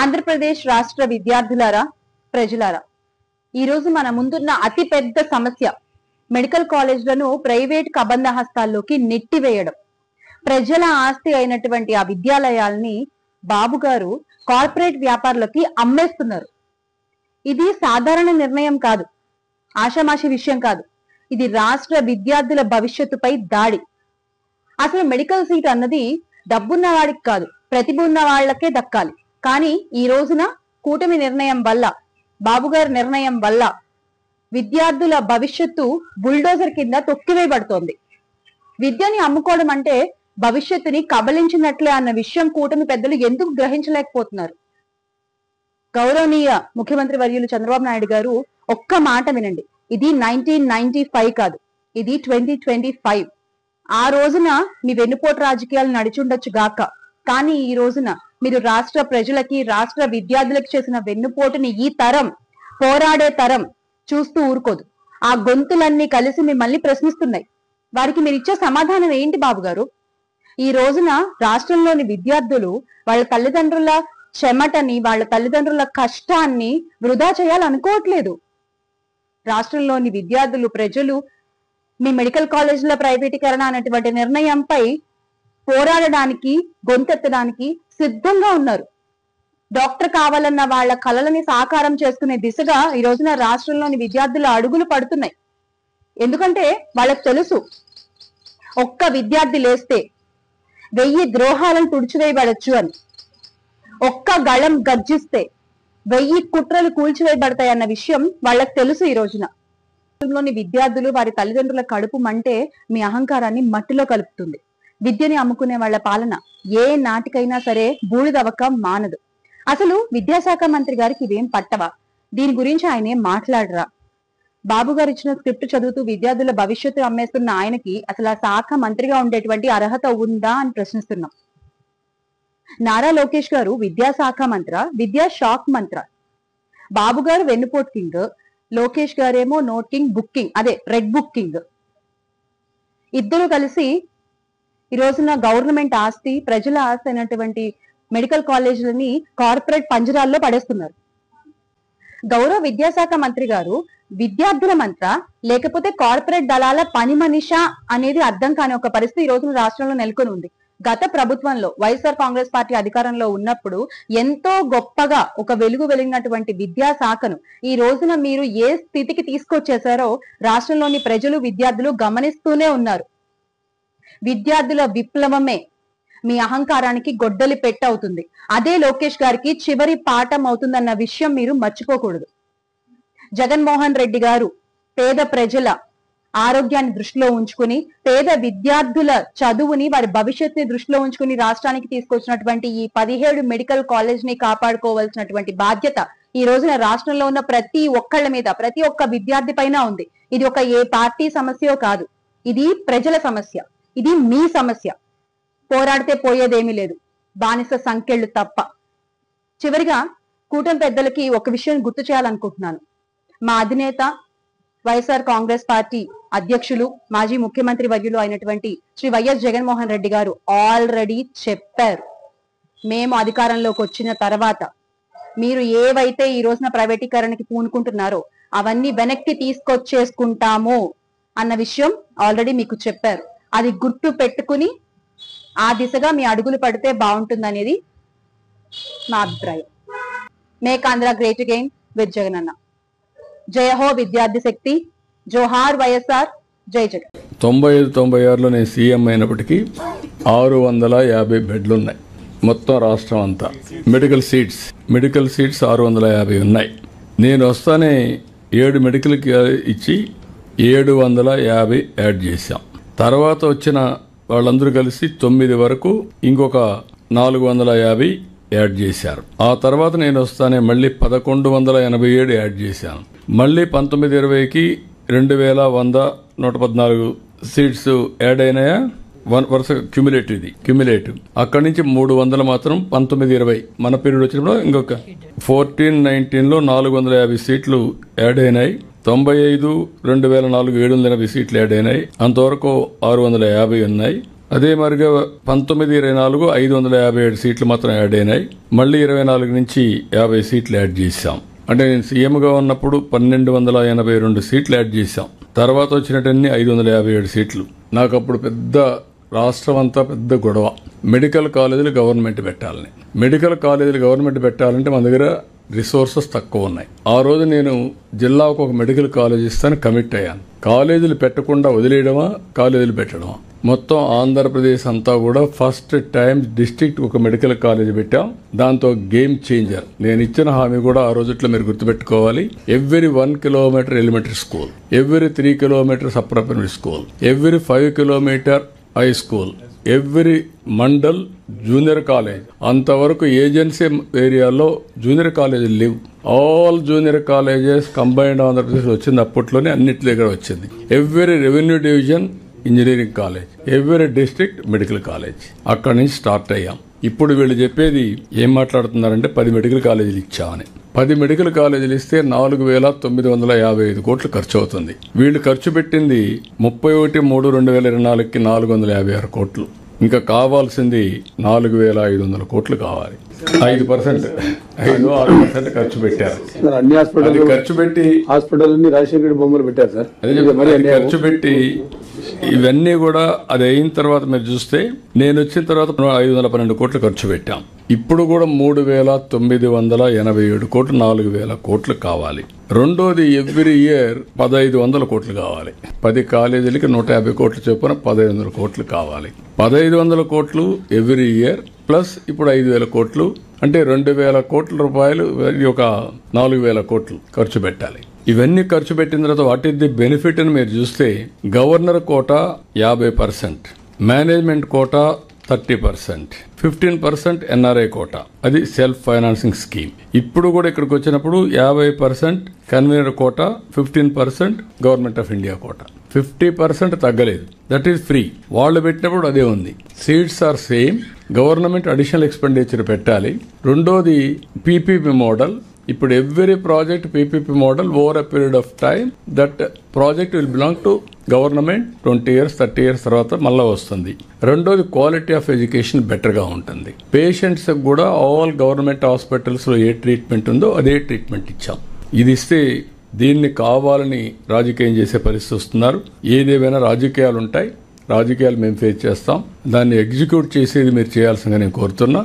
ఆంధ్రప్రదేశ్ రాష్ట్ర విద్యార్థులారా, ప్రజలారా, ఈ రోజు మన ముందున్న అతి పెద్ద సమస్య మెడికల్ కాలేజ్లను ప్రైవేట్ కబంధ హస్తాల్లోకి నెట్టివేయడం. ప్రజల ఆస్తి అయినటువంటి ఆ విద్యాలయాల్ని బాబు గారు కార్పొరేట్ వ్యాపారులకి అమ్మేస్తున్నారు. ఇది సాధారణ నిర్ణయం కాదు, ఆషామాషి విషయం కాదు. ఇది రాష్ట్ర విద్యార్థుల భవిష్యత్తుపై దాడి. అసలు మెడికల్ సీట్ అన్నది డబ్బున్న వాడికి కాదు, ప్రతిభ ఉన్న వాళ్లకే దక్కాలి. కానీ ఈ రోజున కూటమి నిర్ణయం వల్ల, బాబుగారి నిర్ణయం వల్ల విద్యార్థుల భవిష్యత్తు బుల్డోజర్ కింద తొక్కివేయబడుతోంది. విద్యని అమ్ముకోవడం అంటే భవిష్యత్తుని కబలించినట్లే అన్న విషయం కూటమి పెద్దలు ఎందుకు గ్రహించలేకపోతున్నారు? గౌరవనీయ ముఖ్యమంత్రి వర్యులు చంద్రబాబు నాయుడు గారు ఒక్క మాట వినండి. ఇది 1995 కాదు, ఇది 2025. ఆ రోజున మీ వెన్నుపోటు రాజకీయాలు నడిచుండొచ్చు గాక, కానీ ఈ రోజున మీరు రాష్ట్ర ప్రజలకి, రాష్ట్ర విద్యార్థులకు చేసిన వెన్నుపోటుని ఈ తరం, పోరాడే తరం చూస్తూ ఊరుకోదు. ఆ గొంతులన్నీ కలిసి మిమ్మల్ని ప్రశ్నిస్తున్నాయి. వారికి మీరు ఇచ్చే సమాధానం ఏంటి బాబు గారు? ఈ రోజున రాష్ట్రంలోని విద్యార్థులు వాళ్ళ తల్లిదండ్రుల చెమటని, వాళ్ళ తల్లిదండ్రుల కష్టాన్ని వృధా చేయాలనుకోవట్లేదు. రాష్ట్రంలోని విద్యార్థులు, ప్రజలు మీ మెడికల్ కాలేజీల ప్రైవేటీకరణ అనేటువంటి నిర్ణయంపై పోరాడడానికి, గొంతెత్తడానికి సిద్ధంగా ఉన్నారు. డాక్టర్ కావాలన్న వాళ్ళ కలలని సాకారం చేసుకునే దిశగా ఈ రోజున రాష్ట్రంలోని విద్యార్థుల అడుగులు పడుతున్నాయి. ఎందుకంటే వాళ్ళకు తెలుసు, ఒక్క విద్యార్థి లేస్తే 1000 ద్రోహాలను తుడిచివేయబడచ్చు అని. ఒక్క గళం గర్జిస్తే 1000 కుట్రలు కూల్చివేయబడతాయి అన్న విషయం వాళ్ళకు తెలుసు. ఈ రోజున విద్యార్థులు, వారి తల్లిదండ్రుల కడుపు మంటే మీ అహంకారాన్ని మట్టిలో కలుపుతుంది. విద్యని అమ్ముకునే వాళ్ళ పాలన ఏ నాటికైనా సరే బూడిదవక మానదు. అసలు విద్యాశాఖ మంత్రి గారికి ఇవేం పట్టవా? దీని గురించి ఆయన ఏం మాట్లాడరా? బాబు గారు ఇచ్చిన స్క్రిప్ట్ చదువుతూ విద్యార్థుల భవిష్యత్తు అమ్మేస్తున్న ఆయనకి అసలు ఆ శాఖ మంత్రిగా ఉండేటువంటి అర్హత ఉందా అని ప్రశ్నిస్తున్నాం. నారా లోకేష్ గారు విద్యాశాఖ మంత్ర, విద్యా షాక్ మంత్ర. బాబు గారు వెన్నుపోటు కింగ్, లోకేష్ గారేమో నోట్ కింగ్, బుక్కింగ్, అదే రెడ్ బుక్కింగ్. ఇద్దరు కలిసి ఈ రోజున గవర్నమెంట్ ఆస్తి, ప్రజల ఆస్తి అయినటువంటి మెడికల్ కాలేజీలని కార్పొరేట్ పంజరాల్లో పడేస్తున్నారు. గౌరవ విద్యాశాఖ మంత్రి గారు విద్యార్థుల మంత్ర, లేకపోతే కార్పొరేట్ దళాల పని మనిషా అనేది అర్థం కాని ఒక పరిస్థితి ఈ రోజున రాష్ట్రంలో నెలకొని ఉంది. గత ప్రభుత్వంలో వైఎస్ఆర్ కాంగ్రెస్ పార్టీ అధికారంలో ఉన్నప్పుడు ఎంతో గొప్పగా ఒక వెలుగు వెలిగినటువంటి విద్యాశాఖను ఈ రోజున మీరు ఏ స్థితికి తీసుకొచ్చేశారో రాష్ట్రంలోని ప్రజలు, విద్యార్థులు గమనిస్తూనే ఉన్నారు. విద్యార్థుల విప్లవమే మీ అహంకారానికి గొడ్డలి పెట్టవుతుంది. అదే లోకేష్ గారికి చివరి పాఠం అవుతుందన్న విషయం మీరు మర్చిపోకూడదు. జగన్మోహన్ రెడ్డి గారు పేద ప్రజల ఆరోగ్యాన్ని దృష్టిలో ఉంచుకుని, పేద విద్యార్థుల చదువుని, వారి భవిష్యత్తుని దృష్టిలో ఉంచుకుని రాష్ట్రానికి తీసుకొచ్చినటువంటి ఈ 17 మెడికల్ కాలేజ్ ని కాపాడుకోవాల్సినటువంటి బాధ్యత ఈ రోజున రాష్ట్రంలో ఉన్న ప్రతి ఒక్కళ్ళ మీద, ప్రతి ఒక్క విద్యార్థి పైన ఉంది. ఇది ఒక ఏ పార్టీ సమస్యో కాదు, ఇది ప్రజల సమస్య, ఇది మీ సమస్య. పోరాడితే పోయేదేమీ లేదు, బానిస సంఖ్యలు తప్ప. చివరిగా కూటమి పెద్దలకి ఒక విషయం గుర్తు చేయాలనుకుంటున్నాను. మా అధినేత వైఎస్ఆర్ కాంగ్రెస్ పార్టీ అధ్యక్షులు, మాజీ ముఖ్యమంత్రి వర్యులు అయినటువంటి శ్రీ వైఎస్ జగన్మోహన్ రెడ్డి గారు ఆల్రెడీ చెప్పారు, మేము అధికారంలోకి వచ్చిన తర్వాత మీరు ఏవైతే ఈ రోజున ప్రైవేటీకరణకి పూనుకుంటున్నారో అవన్నీ వెనక్కి తీసుకొచ్చేసుకుంటాము అన్న విషయం ఆల్రెడీ మీకు చెప్పారు. అది గుర్తు పెట్టుకుని ఆ దిశగా మీ అడుగులు పడితే బాగుంటుంది అనేది మా అభిప్రాయం. Make Andhra great again with Jagan అన్న. జయ హో విద్యార్థి శక్తి, జోహార్ వైఎస్ఆర్, జై జగన్. 95-96లో నేను సీఎం అయినప్పటికీ 650 బెడ్లు ఉన్నాయి మొత్తం రాష్ట్రం అంతా. మెడికల్ సీట్స్ 650 ఉన్నాయి. నేను వస్తానే 7 మెడికల్కి ఇచ్చి 750 యాడ్ చేశాం. తర్వాత వచ్చిన వాళ్ళందరూ కలిసి 9 వరకు ఇంకొక 450 యాడ్ చేశారు. ఆ తర్వాత నేను వస్తానే మళ్ళీ 1187 యాడ్ చేశాను. మళ్ళీ 19-20కి 2114 సీట్స్ యాడ్ అయినాయా, వరుస క్యుములేటివ్. అక్కడి నుంచి 300 మాత్రం 19-20 మన పీరియడ్ వచ్చినప్పుడు ఇంకొక 14-19లో 450 సీట్లు యాడ్ అయినాయి. 95, 2004 780 సీట్లు యాడ్ అయినాయి. అంతవరకు 650 ఉన్నాయి. అదే మరిగా 19-24 557 సీట్లు మాత్రం యాడ్ అయినాయి. మళ్ళీ 24 నుంచి 50 సీట్లు యాడ్ చేశాం. అంటే నేను సీఎంగా ఉన్నప్పుడు 1282 సీట్లు యాడ్ చేశాం. తర్వాత వచ్చినట్టన్ని 557 సీట్లు. నాకు అప్పుడు పెద్ద రాష్ట్రం అంతా పెద్ద గొడవ. మెడికల్ కాలేజీలు గవర్నమెంట్ పెట్టాలని. మెడికల్ కాలేజీలు గవర్నమెంట్ పెట్టాలంటే మన దగ్గర రిసోర్సెస్ తక్కువ ఉన్నాయి. ఆ రోజు నేను జిల్లాకు ఒక మెడికల్ కాలేజ్ ఇస్తాను కమిట్ అయ్యాను. కాలేజీలు పెట్టకుండా వదిలేయడమా, కాలేజీలు పెట్టడమా? మొత్తం ఆంధ్రప్రదేశ్ అంతా కూడా ఫస్ట్ టైం డిస్ట్రిక్ట్ ఒక మెడికల్ కాలేజ్ పెట్టాం. దాంతో గేమ్ చేంజర్. నేను ఇచ్చిన హామీ కూడా ఆ రోజుట్లో మీరు గుర్తుపెట్టుకోవాలి. Every 1 kilometre elementary school, every 3 kilometres upper primary school, every 5 kilometre high school, every mandal junior college. అంతవరకు ఏజెన్సీ ఏరియాలో జూనియర్ కాలేజీలు లేవు. All junior colleges combined Andhra Pradesh వచ్చింది. అప్పట్లోనే అన్నిటి దగ్గర వచ్చింది. Every revenue division engineering college, every district medical college. అక్కడి నుంచి స్టార్ట్ అయ్యాం. ఇప్పుడు వీళ్ళు చెప్పేది ఏం మాట్లాడుతున్నారంటే 10 మెడికల్ కాలేజీలు ఇచ్చామని. 10 మెడికల్ కాలేజీలు ఇస్తే 4,955 కోట్లు ఖర్చు అవుతుంది. వీళ్ళు ఖర్చు పెట్టింది 31/3/2024కి 456 కోట్లు. ఇంకా కావాల్సింది 4,500 కోట్లు కావాలి. 5%, 5-6% ఖర్చు పెట్టారు. అన్ని హాస్పిటల్ ఖర్చు పెట్టి హాస్పిటల్ రాజశేఖర బొమ్మలు పెట్టారు సార్. ఖర్చు పెట్టి ఇవన్నీ కూడా అది అయిన తర్వాత మీరు చూస్తే నేను వచ్చిన తర్వాత 512 కోట్లు ఖర్చు పెట్టాం. ఇప్పుడు కూడా 3,987 కోట్లు, 4,000 కోట్లు కావాలి. రెండోది ఎవ్రీ ఇయర్ 1,500 కోట్లు కావాలి. 10 కాలేజీలకి 150 కోట్లు చొప్పున 1,500 కోట్లు కావాలి. 1,500 కోట్లు ఎవ్రీ ఇయర్ ప్లస్ ఇప్పుడు 5,000 కోట్లు అంటే 2,000 కోట్ల రూపాయలు, ఒక 4,000 కోట్లు ఖర్చు పెట్టాలి. ఇవన్నీ ఖర్చు పెట్టిన తర్వాత వాట్ ఈస్ ది బెనిఫిట్ అని మీరు చూస్తే governor quota 50%, management quota 30%, 15% NRI quota. అది సెల్ఫ్ ఫైనాన్సింగ్ స్కీమ్. ఇప్పుడు కూడా ఇక్కడికి వచ్చినప్పుడు 50% convenor quota, 15% government of India quota. 50% తగ్గలేదు. That is free. వాళ్ళు పెట్టినప్పుడు అదే ఉంది. Seats are same. Government additional expenditure పెట్టాలి. రెండోది పీపీపీ మోడల్. ఇప్పుడు every project PPP model over a period of time that project will belong to government. 20 years 30 years తర్వాత మళ్ళా వస్తుంది. రెండోది క్వాలిటీ ఆఫ్ ఎడ్యుకేషన్ బెటర్ గా ఉంటుంది. పేషెంట్స్ కూడా ఆల్ గవర్నమెంట్ హాస్పిటల్స్ లో ఏ ట్రీట్మెంట్ ఉందో అదే ట్రీట్మెంట్ ఇచ్చాం. ఇది ఇస్తే దీన్ని కావాలని రాజకీయం చేసే పరిస్థితి వస్తున్నారు. ఏదేమైనా రాజకీయాలు ఉంటాయి. రాజకీయాలు మేము ఫేస్ చేస్తాం. దాన్ని ఎగ్జిక్యూట్ చేసేది మీరు చేయాల్సిందిగా నేను కోరుతున్నా.